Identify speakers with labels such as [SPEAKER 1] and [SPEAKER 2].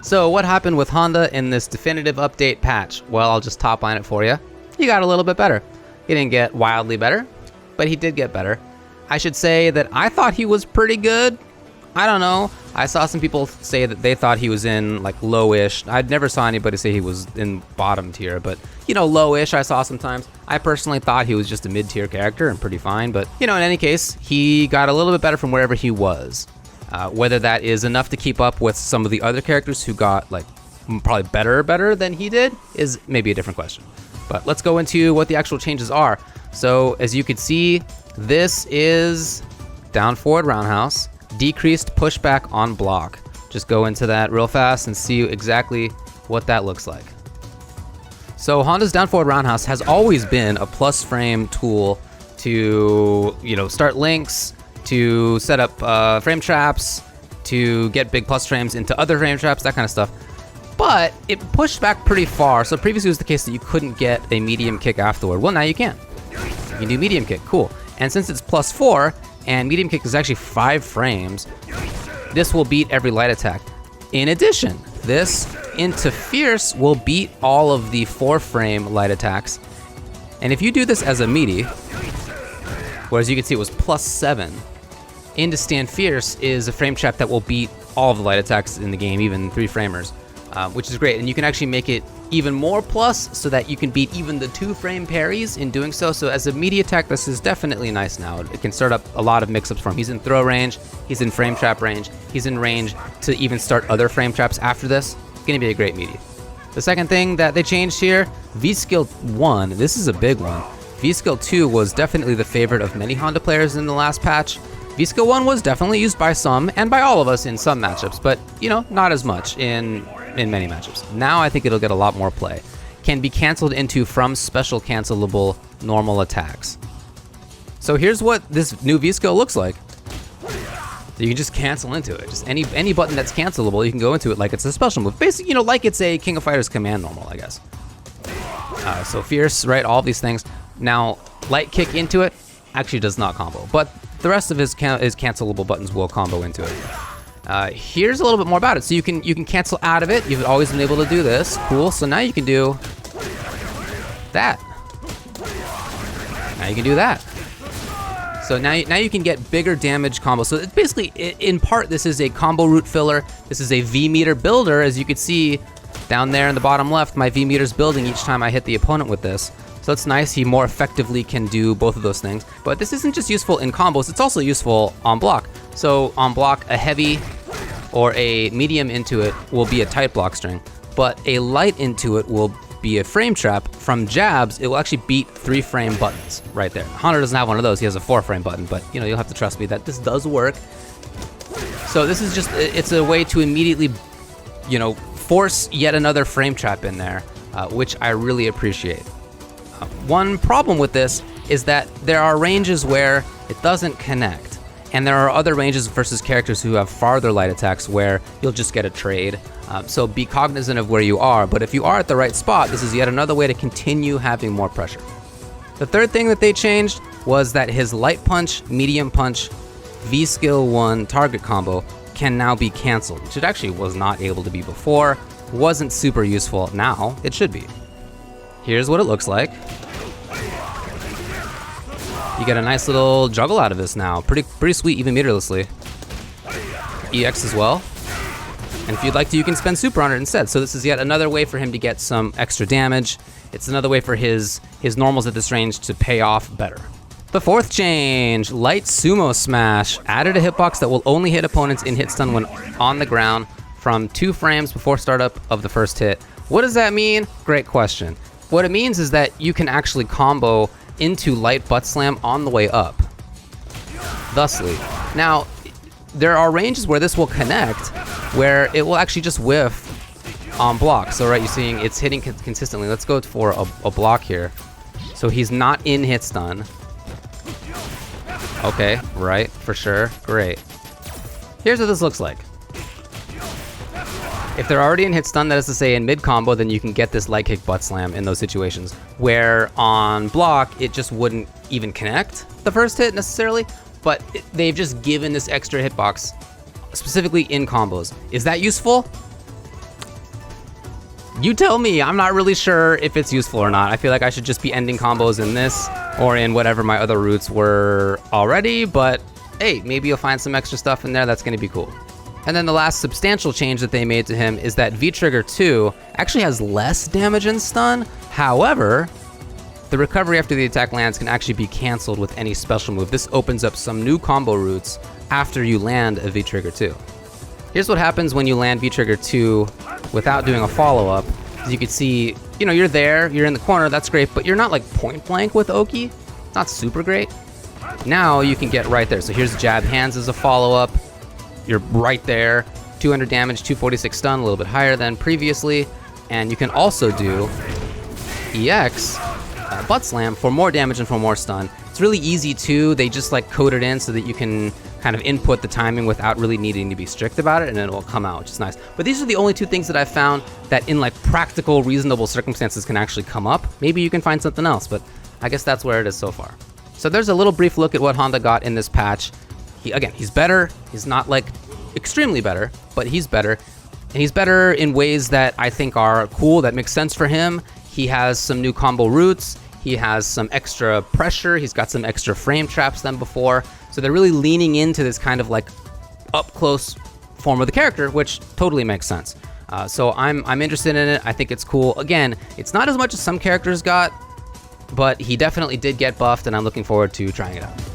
[SPEAKER 1] So what happened with Honda in this definitive update patch? Well, I'll just top line it for you. He got a little bit better. He didn't get wildly better, but he did get better. I should say that I thought he was pretty good. I don't know. I saw some people say that they thought he was in like lowish. I never saw anybody say he was in bottom tier, but you know, lowish I saw sometimes. I personally thought he was just a mid-tier character and pretty fine, but you know, in any case, he got a little bit better from wherever he was. Whether that is enough to keep up with some of the other characters who got like probably better than he did is maybe a different question. But let's go into what the actual changes are. So as you can see, this is down forward roundhouse, decreased pushback on block. Just go into that real fast and see exactly what that looks like. So Honda's down forward roundhouse has always been a plus frame tool to, you know, start links, to set up frame traps, to get big plus frames into other frame traps, that kind of stuff. But it pushed back pretty far. So previously it was the case that you couldn't get a medium kick afterward. Well, now you can. You can do medium kick, cool. And since it's +4, and medium kick is actually 5 frames, this will beat every light attack. In addition, this into fierce will beat all of the 4-frame light attacks. And if you do this as a meaty, whereas you can see it was +7, into stand fierce is a frame trap that will beat all of the light attacks in the game, even 3-framers, which is great. And you can actually make it even more plus so that you can beat even the 2-frame parries in doing so. So as a meaty attack, this is definitely nice now. It can start up a lot of mix-ups for him. He's in throw range, he's in frame trap range, he's in range to even start other frame traps after this. It's gonna be a great meaty. The second thing that they changed here, VSkill 1, this is a big one. VSkill 2 was definitely the favorite of many Honda players in the last patch. VSkill 1 was definitely used by some, and by all of us in some matchups, but, you know, not as much in many matchups. Now I think it'll get a lot more play. Can be canceled into from special cancelable normal attacks. So here's what this new VSkill looks like. So you can just cancel into it. Just any button that's cancelable, you can go into it like it's a special move. Basically, you know, like it's a King of Fighters command normal, I guess. So fierce, right, all these things. Now, light kick into it actually does not combo, but the rest of his cancelable buttons will combo into it. Here's a little bit more about it. So you can cancel out of it. You've always been able to do this. Cool. So now you can do that. Now you can do that. So now you can get bigger damage combos. So it's basically, in part, this is a combo root filler. This is a V meter builder, as you can see down there in the bottom left. My V meter's building each time I hit the opponent with this. So it's nice, he more effectively can do both of those things. But this isn't just useful in combos, it's also useful on block. So on block, a heavy or a medium into it will be a tight block string, but a light into it will be a frame trap. From jabs, it will actually beat 3-frame buttons right there. Honda doesn't have one of those, he has a 4-frame button, but you know, you'll have to trust me that this does work. So this is just, it's a way to immediately, you know, force yet another frame trap in there, which I really appreciate. One problem with this is that there are ranges where it doesn't connect, and there are other ranges versus characters who have farther light attacks where you'll just get a trade. So be cognizant of where you are, but if you are at the right spot, this is yet another way to continue having more pressure. The third thing that they changed was that his light punch, medium punch, VSkill 1 target combo can now be canceled, which it actually was not able to be before. Wasn't super useful. Now it should be. Here's what it looks like. You get a nice little juggle out of this now. Pretty sweet, even meterlessly. EX as well. And if you'd like to, you can spend super on it instead. So this is yet another way for him to get some extra damage. It's another way for his normals at this range to pay off better. The fourth change, light sumo smash. Added a hitbox that will only hit opponents in hit stun when on the ground from 2 frames before startup of the first hit. What does that mean? Great question. What it means is that you can actually combo into light butt slam on the way up, thusly. Now, there are ranges where this will connect, where it will actually just whiff on block. So right, you're seeing it's hitting consistently. Let's go for a block here. So he's not in hit stun. Okay, right, for sure, great. Here's what this looks like. If they're already in hit stun, that is to say in mid combo, then you can get this light kick butt slam in those situations. Where on block, it just wouldn't even connect the first hit necessarily, but they've just given this extra hitbox specifically in combos. Is that useful? You tell me. I'm not really sure if it's useful or not. I feel like I should just be ending combos in this or in whatever my other routes were already, but hey, maybe you'll find some extra stuff in there that's going to be cool. And then the last substantial change that they made to him is that V-Trigger 2 actually has less damage and stun. However, the recovery after the attack lands can actually be canceled with any special move. This opens up some new combo routes after you land a V-Trigger 2. Here's what happens when you land V-Trigger 2 without doing a follow-up. As you can see, you know, you're there, you're in the corner, that's great, but you're not like point blank with Oki. Not super great. Now you can get right there. So here's jab hands as a follow-up. You're right there. 200 damage, 246 stun, a little bit higher than previously. And you can also do EX, butt slam, for more damage and for more stun. It's really easy too. They just like code it in so that you can kind of input the timing without really needing to be strict about it, and it will come out, which is nice. But these are the only two things that I've found that in like practical, reasonable circumstances can actually come up. Maybe you can find something else, but I guess that's where it is so far. So there's a little brief look at what Honda got in this patch. He's better. He's not like extremely better, but he's better. And he's better in ways that I think are cool, that make sense for him. He has some new combo routes. He has some extra pressure. He's got some extra frame traps than before. So they're really leaning into this kind of like up close form of the character, which totally makes sense. So I'm interested in it. I think it's cool. Again, it's not as much as some characters got, but he definitely did get buffed, and I'm looking forward to trying it out.